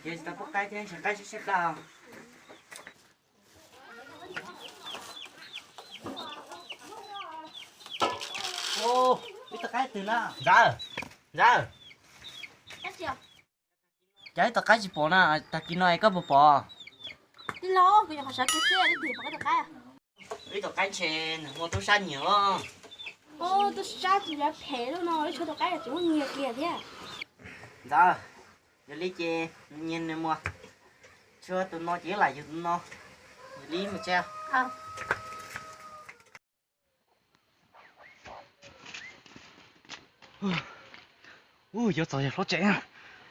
kia ta bốc cái thế, cái xếp đào. Ô, biết ta cái từ nào? Dạ. Trái ta cái gì bỏ na, ta kia nói có bỏ. đi lo bây giờ họ sẽ cái xe đi tìm cái cái à Biết ta cái trên, mua tôi san nhiều. ô tôi sao thì đã phê luôn nó cho cái là chỉ có nhiều kia thế Dạ, giờ lấy chè, nhìn này mua. Chưa tụi nó chỉ lại cho tụi nó. Lý mà cha. à Giờ trời nó trẻ à.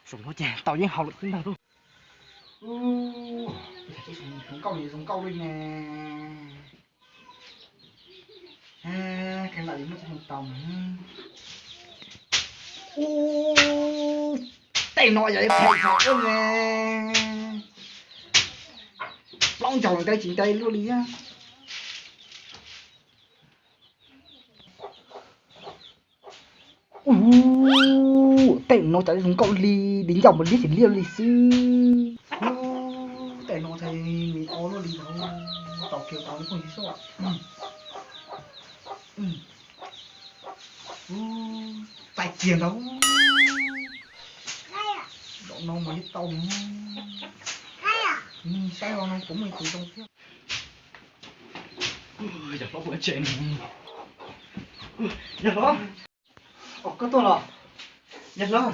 Súng nó trẻ, tao với học được thế nào luôn. Súng câu đi nè. À, cái này nó thành tầm. Tay nó vậy phải thật nè. Long chồng tay chỉ tay luôn đi á. Tay nó chạy xuống cậu đi đính dòng một lít thì liêu lì sư. Tay nó thì mình ó nó đi đâu. Tàu kiểu tàu nó không đi số ạ. Tay tiền đâu. Độ nó mà đi tàu. Sai rồi nó cũng mình từ trong phía. Giờ nó vừa chạy này. Giờ nó. Có tôi rồi. Giờ nó.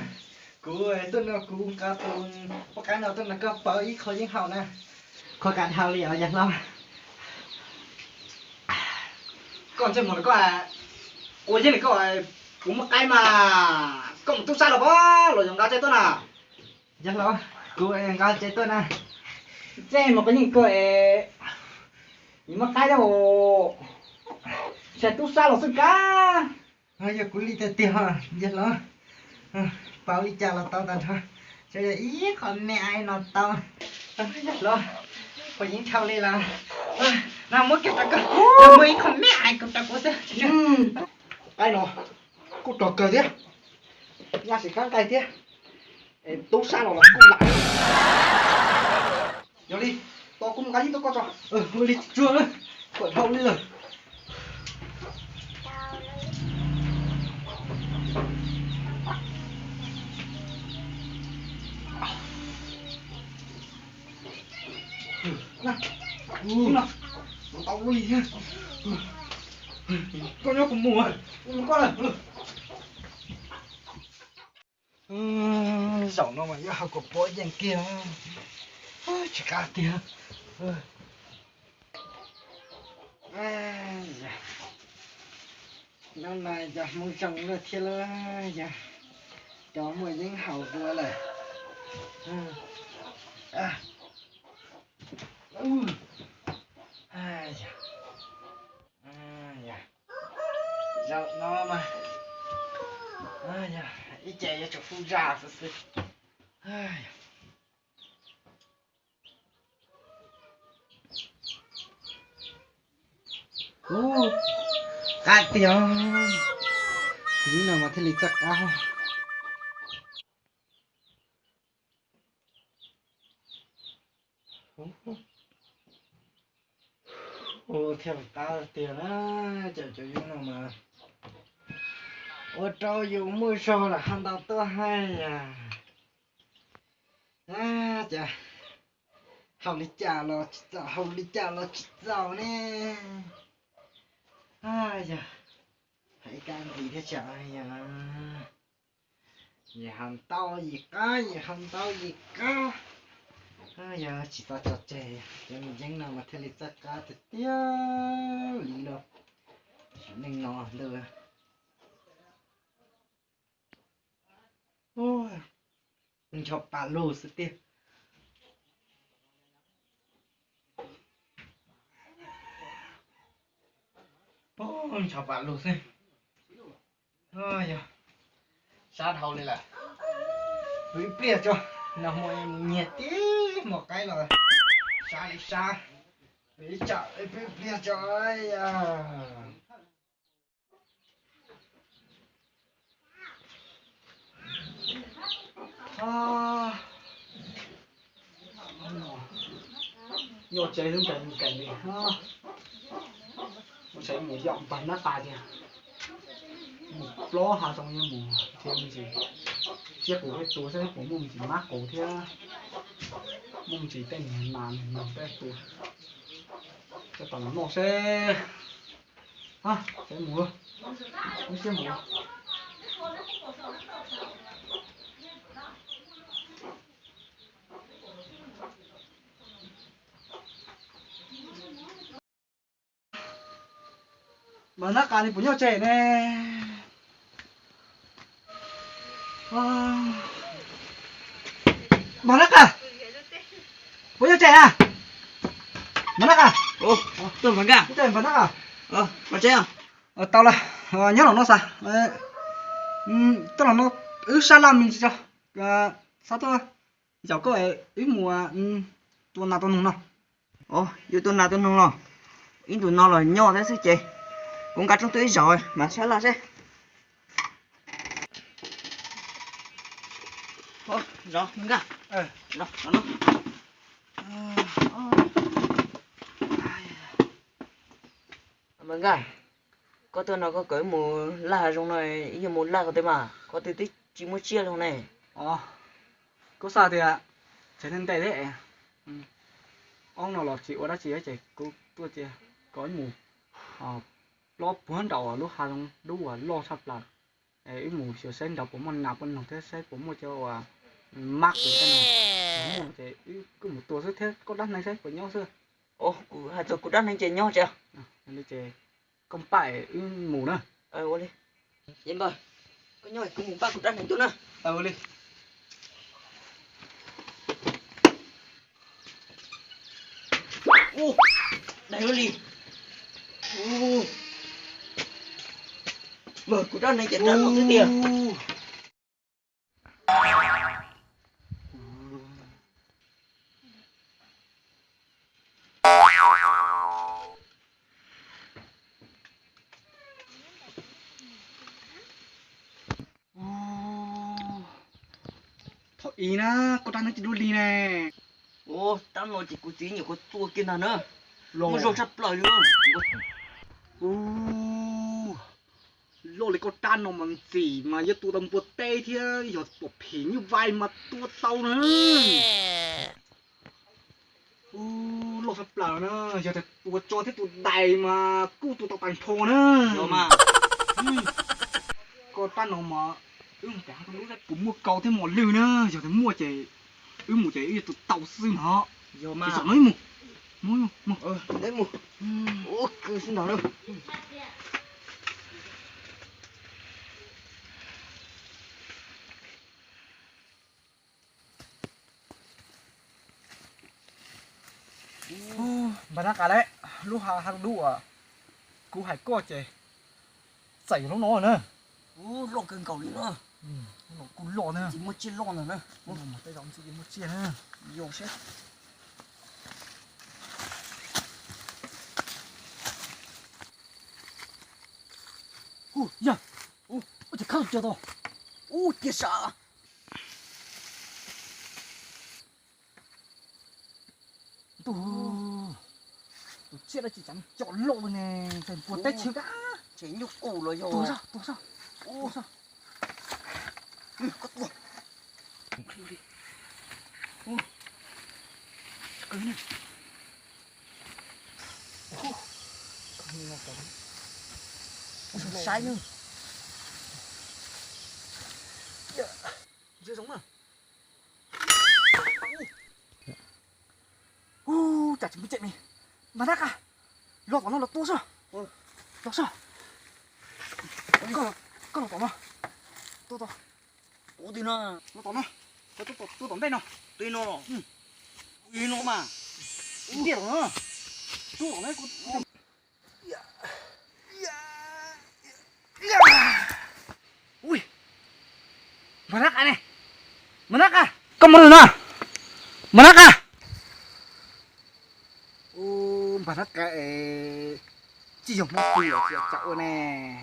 Cú tôi nó cú cá tôi. Có cái nào tôi là có bảo ý khỏi những hào nè. Khỏi cạn hào liền giờ nó. Còn trên một cái là ôi trên này có cũng một cái mà có một chút sai rồi bó rồi dùng cá chơi tôi nào. Giờ nó. Cú cá chơi tôi nè. Trên một cái những cái nhưng mà cái đâu sẽ tu sa là sức cá bây giờ cuối đi tiền giờ nó bao đi chả là tao tao thôi sẽ là ý còn mẹ ai nó tao giờ nó có những thao đi là nào mới kêu ta cơ giờ mới còn mẹ ai cũng ta có thế ai nó cút trò cờ thế nhà sẽ kháng tay thế tu sa là cút lại giờ đi tao cũng cái gì tao có cho mới đi chưa nữa quậy hậu đi rồi nè nè tao đi nha con nhóc cũng mùa con này giọng nó mà nhớ học của bố dành kia chỉ cả tiền năm nay giờ muốn trồng được thì là giờ cho mùa những hậu vừa này giờ nó mà ít chạy cho chỗ phu già sự cái tiếng gì nào mà thế lịch chắc cao theo ta tiền á chờ chỗ gì nào mà trâu dùng mưa sâu là hàng đầu tôi hay chà hậu lý trả lo hậu lý trả lo giàu nè chà hãy can gì thế trời nhà hàng tao gì cá nhà hàng tao gì cá giờ chỉ tao cho chè cho mình danh nào mà theo lịch ra cá thì tiếc lý đâu nên nó được ôi mình cho bà lô sự tiếc mình cho bà lô xem ôi giờ sát hậu này là với bia cho nào mọi nhiệt tí một cái rồi xa đi xa với chợ với bia cho ấy nhiều chế không cần cảnh gì ha một chế một giọng bắn nát tài kìa một ló hà xong như một thêm gì chiếc của cái túi sẽ của mông chỉ mát cổ thế mông chỉ tên màn mình tên túi cho toàn nó sẽ ha sẽ mua không sẽ mua mà nó cả thì cũng nhau trẻ nè mà nó cả cũng nhau trẻ à mà nó cả Ồ, tôi vẫn cả. cũng trẻ mà nó cả Mà chơi à? tao là nhớ là nó sao tức là nó xa làm mình sao sao thôi cháu có ý mùa tuần nào tuần nào Ồ, yêu tôi nào tôi nông rồi. Ý tụi nó là nhỏ thế chứ chị. Cũng cả trong túi rồi, mà sao là thế? Ồ, rồi, mình cả. Rồi, nó. Mình cả. Có tôi nó có cởi một lá trong này, ý một lá của tôi mà. Có tôi tích chỉ một chia trong này. có sao thì ạ trở nên tệ đấy ông nào là chị ở đó chị ấy chị cô tôi chị có mù lo bốn đầu lúc hai long đúng là lo sắp lại ấy mù sửa sen đầu của mình nạp bên nó thế sẽ của một cho mắc của cái này một chị cứ một tua rất thế có đắt này sẽ của nhau xưa Ồ, hai tôi cũng đang đánh chơi nhau chưa? anh chị không phải mù nữa Ô đi. Yên bơi. Có nhau cũng một ba cũng đang đánh tôi nữa. đi Ô, đây luôn đi. Ô. Mở cũng đang đánh chơi ra một cái tiền. thôi ý na có đang nói chuyện đi nè Ô, tao nói chỉ có tí nhiều có tua kia nào nữa. lô Nó rột sắp lời luôn. lô lấy con tan nó bằng gì mà giờ tụi đồng bột tê thì giờ bột phí như vai mà tua tàu nữa lô sắp lờ nữa giờ thì tụi cho thế tụi đầy mà cứu tụi tàu thành thô nữa Rồi mà. con tan nó mà cả con lúc đấy cũng mua cầu thêm một lư nữa giờ thì mua chỉ một chỉ tụi tàu sư nó Rồi mà mà. sợ nói một Đấy một. Ô, cứ xin đó đâu. bà đã cả đấy lúc hàng đủ à cú hải co chè xảy nó rồi nữa Ô, lọ cần cầu đi nữa. nó cú lọ nữa Chỉ một chiếc lọ nữa nữa. mà tay giọng chỉ một chia nữa Rồi sẽ. dạ chỉ khóc chưa đâu Ô, tiếc sợ. tụ chết là chỉ chẳng chọn lộ rồi nè thành của tết chưa cả Chỉ nhục củ rồi rồi. tụ sao Ô, sao? Có tua. Ô. Cái này. Ôi, sai nữa. chưa giống à chả chỉ biết chuyện này mà đắc à lọt vào nó là to sao lọt sao con lọt vào mà to Ô, tí nó. lọt vào mà tôi tóm đây nào Tí nó. Tí nó mà. biết rồi nữa tôi tóm đấy ui mà đắc à này mà đắc à con mừng à mà đắc à bà nó cái chỉ dùng một tuổi chị cháu nè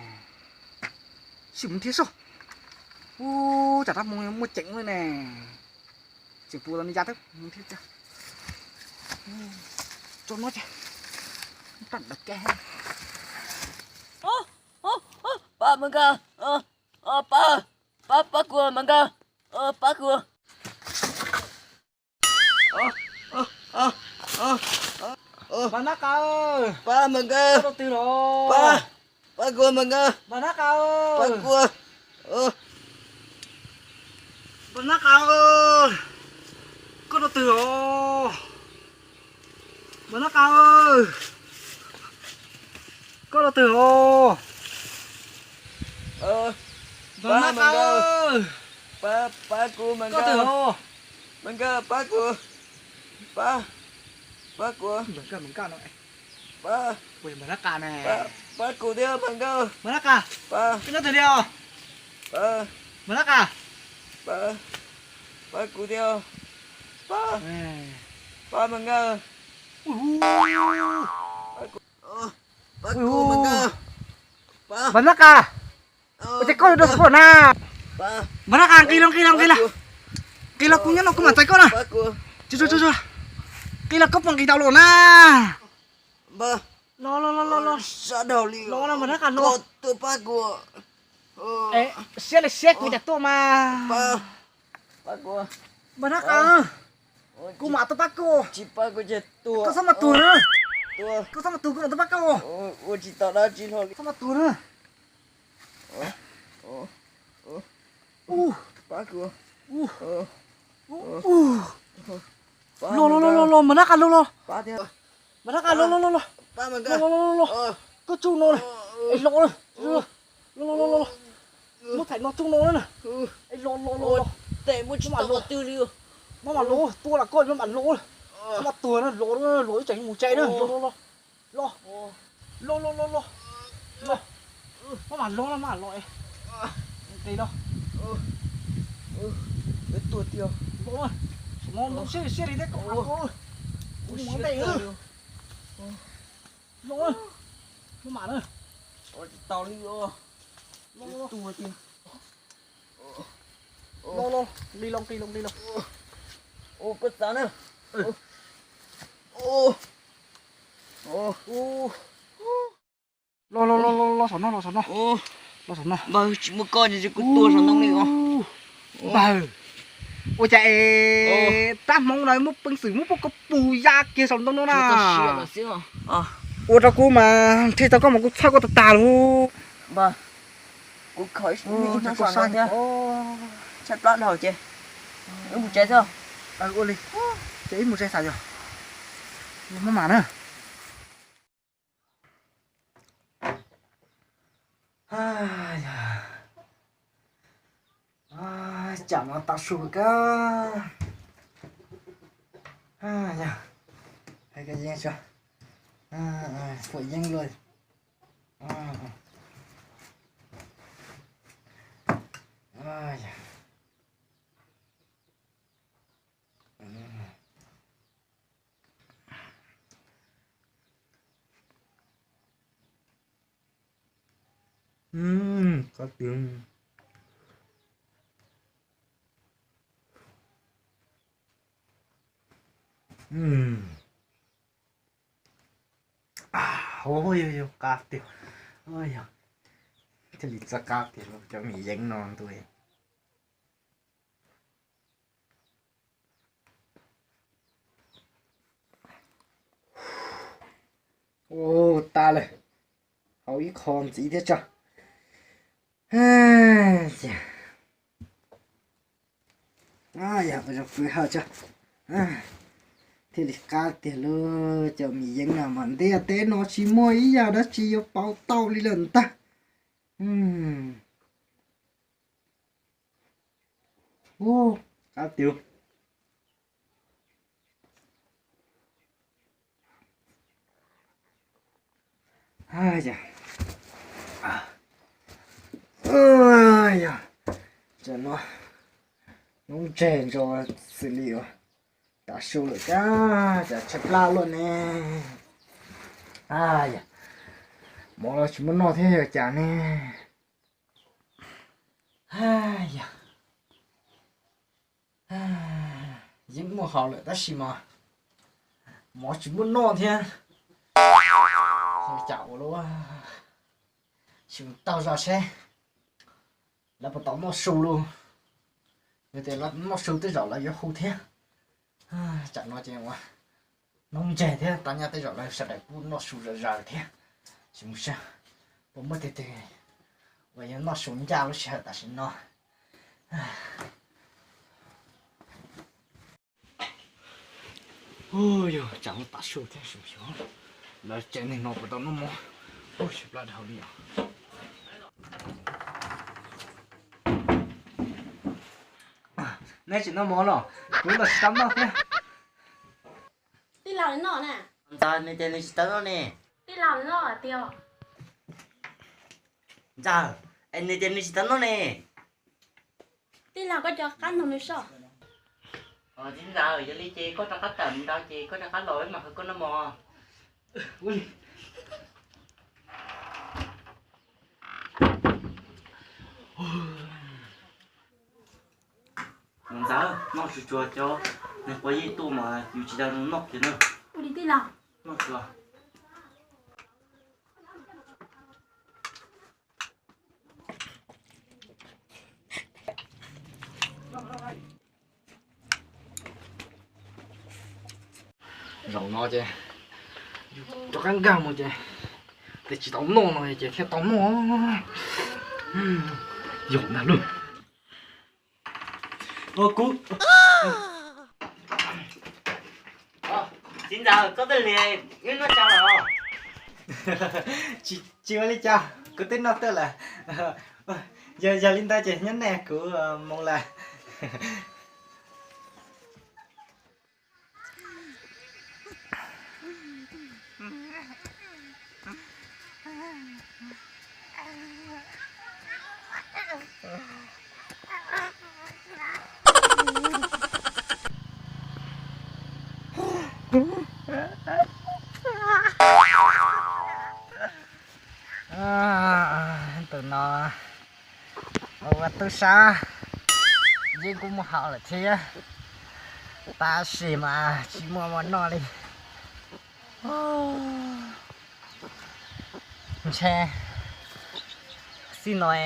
chỉ muốn thiết sao chả thắp mua chỉnh thôi nè chỉ phụ là đi ra thức muốn thiết chưa cho nó chứ tận đặt cái ba mừng cơ ba cua mừng cơ ba cua bà nát ơi ba mừng cơ có từ rồi ba cua mừng cơ bà nát ơi ba cua bà nát ơi có từ rồi bà nát ơi có từ rồi bà nát ơi ba cua mừng có từ cơ rồi mừng cơ ba cua ba cua mình cả rồi ba quên bà nát này ba cua đi mừng cơ bà nát à ba cái nó từ đi à ba bà nát à ba cua đi ba mừng cơ ba cua mừng cơ bà nát à ôi con được con na ba bà nát à kia là cũng nhớ nó cũng mà tay con à ba cua chưa kia là cấp bằng cái đầu lộn na ba lo sao đầu li lo là bà nát à lo tôi ba cua ê xe của đẹp tôi mà ba cua bà nát à cô mà tôi bắt cô chỉ ba cua chết tua có sao mà tù nữa tua có sao mà tù tôi bắt cô tôi chỉ tao đã chỉ thôi sao mà tù nữa ba cua lo mà nát à lo ba theo mà nát à lo ba mừng cơ có chung nó này ấy lo nó phải nó chung nó nè ấy lo để mua chút tao tiêu liu nó mà lố tua là coi nó mà lố nó mà tua nó lố chảy mù chay nữa lo nó mà lội đây đâu cái tua tiêu nó xí đi đấy cậu cô muốn tay ư nó mà nữa tao liu tua tiêu đi lông có sao nữa lo sẵn nó bà chỉ một con thì cứ tua sang đông đi không bà ôi chạy ta mong nói một bưng xử một cái bù da kia sẵn đông nó nè ôi tao cô mà thì tao có một cái sao có tà luôn bà cô khỏi nó sang thế chắc lát rồi chị một trái thôi ôi đi chạy một trái xài rồi nó mà nữa chả nó tao sủi cả nha hai cái gì cho phải nhanh rồi có tiếng ôi cạp tiêu ôi cái lịch ra cạp thì cho mình dành non thôi ô ta này hậu ý còn gì thế chứ dạ bây giờ phải hao chứ thì lịch cá thì lo cho mình dân nào mà đây té nó chỉ mua ý giờ đó chỉ có bao tàu đi lần ta ô cá tiêu dạ ôi dạ cho nó chèn cho xử lý rồi đã sưu rồi cả đã chặt lao luôn nè dạ mỗi lần chỉ muốn nói thế rồi chả nè dạ những mùa hậu lại đã xì mà mỏ chỉ muốn no thế chảo luôn chúng tao ra xe là bắt đầu nó sâu luôn người ta nó sâu tới rồi là do khu thế chẳng nói chuyện quá nông trẻ thế ta nhà tới rồi là sẽ đại nó sâu ra thế chúng sao bố mất thế vậy nó xuống ra nó sẽ ta xin nó ôi yo chẳng ta sâu thế sâu sâu là chuyện này nó bắt đầu nó mò ôi chụp lại đầu đi à nãy chị nó mò rồi cũng là sắm đâu thế đi làm đến nọ nè ta nên tên là nó nè đi làm đến nọ à tiêu dạ anh nên tên là nó nè đi làm có cho cắn không được sao chính ra ở dưới chị có cho cá tầm đâu chị có cho cá lỗi mà có nó mò ui không sao nó chỉ chua cho nên có gì tu mà dù chỉ là nó thì nó đi làm nó chua rồng nó chứ cho cắn găng một chứ để chỉ tóm nó rồi chứ theo tóm nó dùng nào luôn ô cú chính ra có tên liền nhưng nó chào rồi chị ơi chào có tên nó tên là giờ linh ta chỉ nhấn nè của mong là tụi nó ở từ xa nhưng cũng một họ là thế ta xì mà chỉ mua món nó đi xe xin nói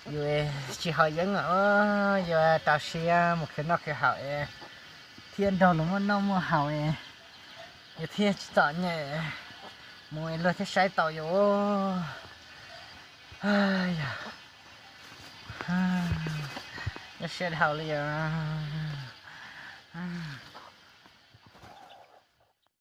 rồi chỉ hỏi những ở giờ tao xe một cái nó cái hỏi thiên đầu nó nó mua hỏi giờ thiên chỉ chọn nhẹ mùi lừa thế sai tàu vô ai da giờ xe đầu liền